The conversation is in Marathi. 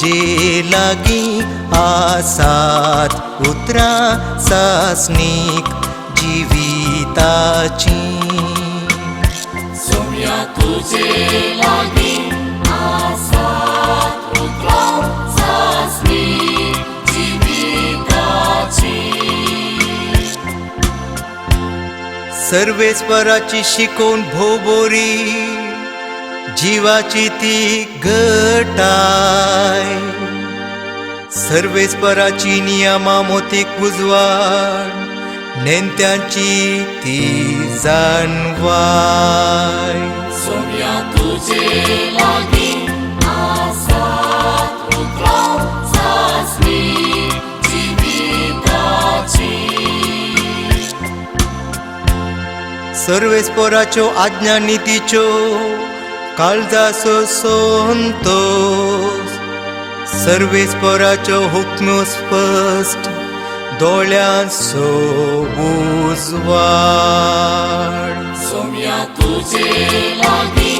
तुझे लागी आसात उतरा सासनिक जिविताची सोम्या तुझे लागी आसात उतरा सासनी जिविताची सर्वेस्पराची शिकवण भोबोरी जीवाची ती घटाय सर्वेस्पराची नियमा मोतीक उजवाड नेत्यांची ती जाणवाय सोम्या तुझे लागी आसात उतरा सासनी जिविताची सर्वेस्पराच्यो आज्ञा नीतीच्यो काळजाचो संतोष सर्वेस्पराच्यो हुक्म्यो स्पष्ट दोळ्यांचो उजवाड सोम्या तुझे लागी